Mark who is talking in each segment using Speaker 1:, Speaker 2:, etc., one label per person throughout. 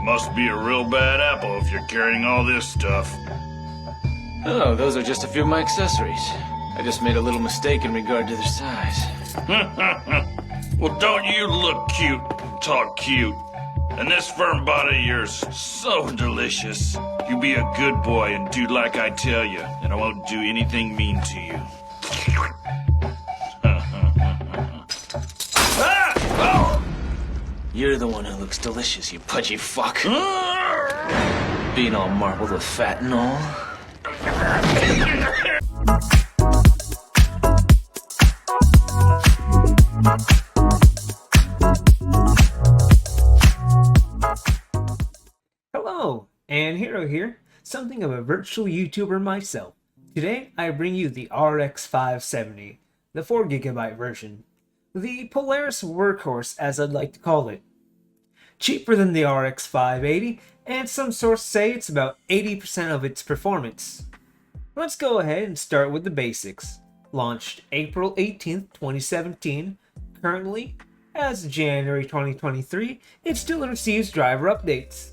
Speaker 1: Must be a real bad apple if you're carrying all this stuff.
Speaker 2: Oh, those are just a few of my accessories. I just made a little mistake in regard to their size.
Speaker 1: Well, don't you look cute and talk cute? And this firm body of yours, so delicious. You be a good boy and do like I tell you, and I won't do anything mean to you. Ah! Oh!
Speaker 2: You're the one who looks delicious, you pudgy fuck. Being all marbled with fat and all.
Speaker 3: Hello, and Hero here, something of a virtual YouTuber myself. Today I bring you the RX 570, the 4GB version. The Polaris workhorse, as I'd like to call it. Cheaper than the RX 580, and some sources say it's about 80% of its performance. Let's go ahead and start with the basics. Launched April 18th, 2017, currently, as of January 2023, it still receives driver updates,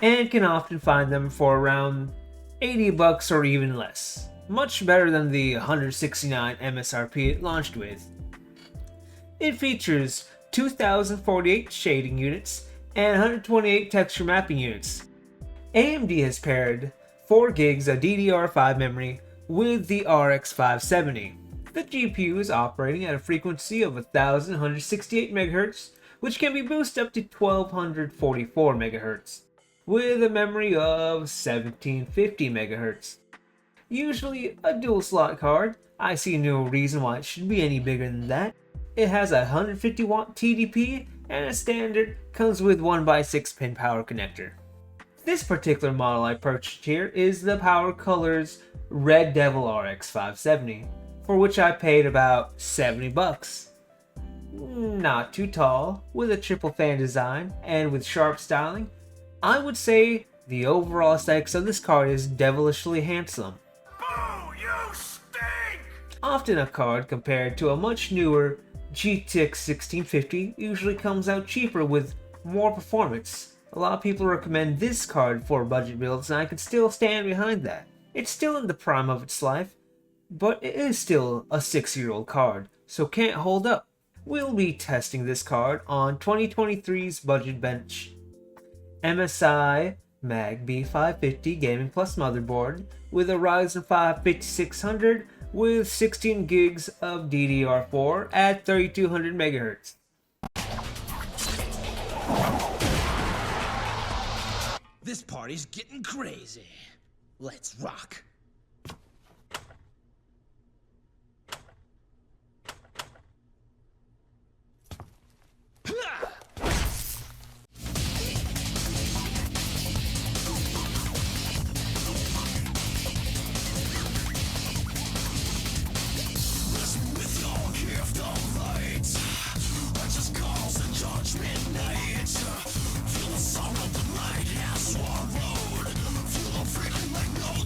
Speaker 3: and can often find them for around $80 or even less. Much better than the $169 MSRP it launched with. It features 2048 shading units and 128 texture mapping units. AMD has paired 4 gigs of DDR5 memory with the RX 570. The GPU is operating at a frequency of 1168 MHz, which can be boosted up to 1244 MHz, with a memory of 1750 MHz. Usually a dual slot card, I see no reason why it should be any bigger than that. It has a 150 watt TDP and a standard comes with 1x6 pin power connector. This particular model I purchased here is the Power Colors Red Devil RX 570, for which I paid about $70. Not too tall, with a triple fan design and with sharp styling. I would say the overall aesthetics of this card is devilishly handsome.
Speaker 1: Oh, you stink!
Speaker 3: Often a card compared to a much newer GTX 1650 usually comes out cheaper with more performance. A lot of people recommend this card for budget builds, and I can still stand behind that. It's still in the prime of its life, but it is still a 6-year-old card, so can't hold up. We'll be testing this card on 2023's budget bench. MSI Mag B550 Gaming Plus motherboard with a Ryzen 5 5600 with 16 gigs of DDR4 at 3200 MHz.
Speaker 4: This party's getting crazy. Let's rock.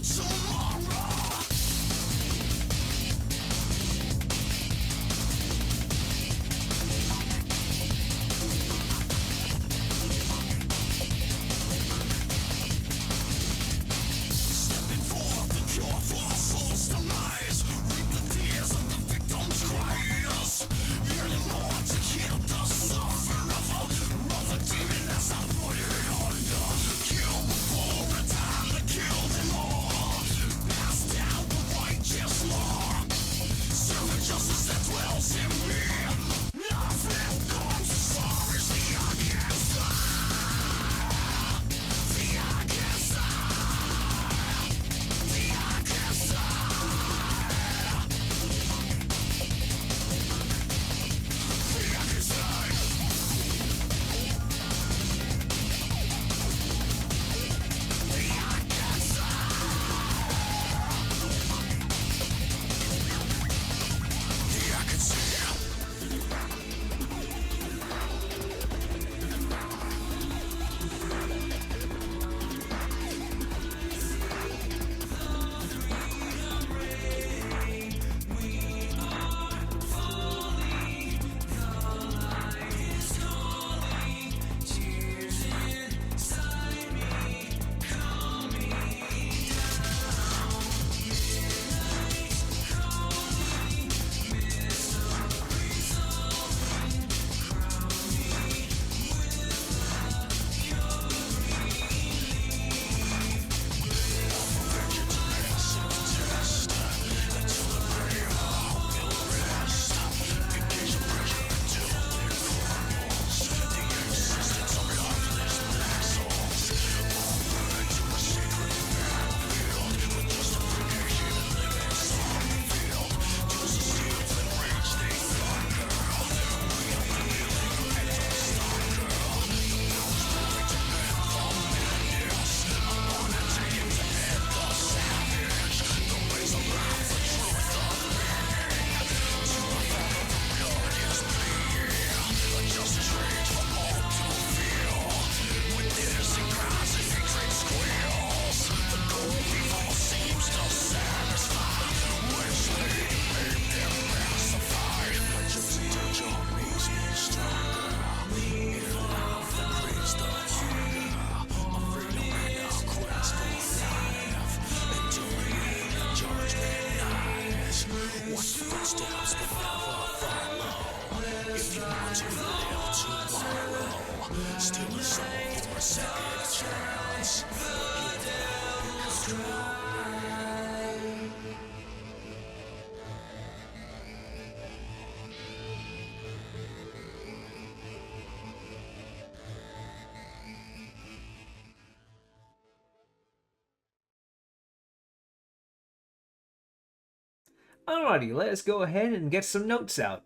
Speaker 4: So
Speaker 3: Alrighty, let's go ahead and get some notes out.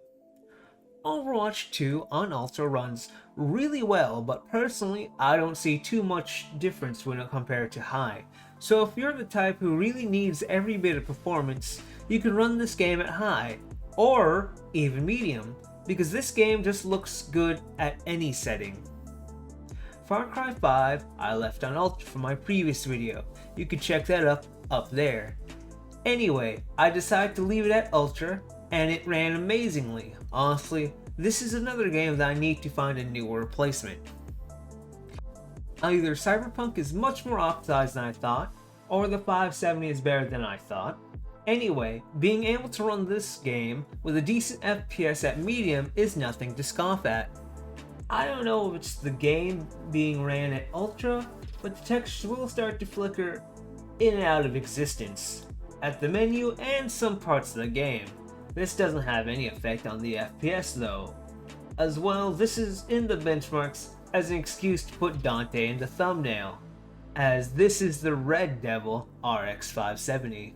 Speaker 3: Overwatch 2 on Ultra runs really well, but personally I don't see too much difference when it compared to high. So if you're the type who really needs every bit of performance, you can run this game at high, or even medium, because this game just looks good at any setting. Far Cry 5 I left on Ultra for my previous video, you can check that up there. Anyway, I decided to leave it at Ultra, and it ran amazingly. Honestly, this is another game that I need to find a newer replacement. Either Cyberpunk is much more optimized than I thought, or the 570 is better than I thought. Anyway, being able to run this game with a decent FPS at medium is nothing to scoff at. I don't know if it's the game being ran at Ultra, but the textures will start to flicker in and out of existence at the menu and some parts of the game. This doesn't have any effect on the FPS though. As well, this is in the benchmarks as an excuse to put Dante in the thumbnail, as this is the Red Devil RX 570.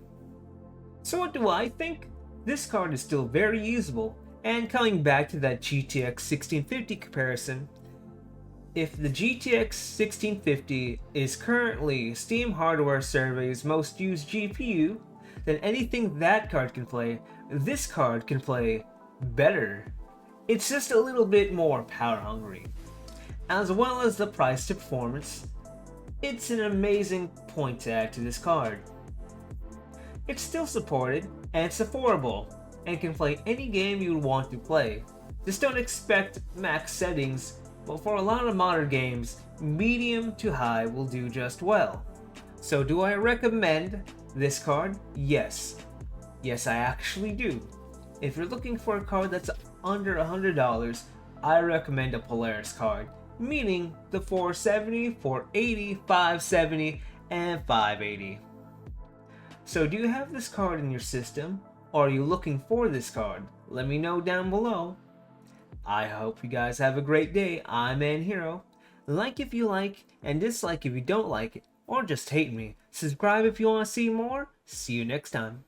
Speaker 3: So what do I think? This card is still very usable, and coming back to that GTX 1650 comparison, if the GTX 1650 is currently Steam Hardware Survey's most used GPU, then anything that card can play, this card can play better. It's just a little bit more power hungry. As well as the price to performance, it's an amazing point to add to this card. It's still supported, and it's affordable, and can play any game you would want to play. Just don't expect max settings, but for a lot of modern games, medium to high will do just well. So do I recommend this card? Yes. Yes, I actually do. If you're looking for a card that's under $100, I recommend a Polaris card, meaning the 470, 480, 570, and 580. So do you have this card in your system, or are you looking for this card? Let me know down below. I hope you guys have a great day. I'm ManHero. Like if you like, and dislike if you don't like it, or just hate me. Subscribe if you want to see more. See you next time.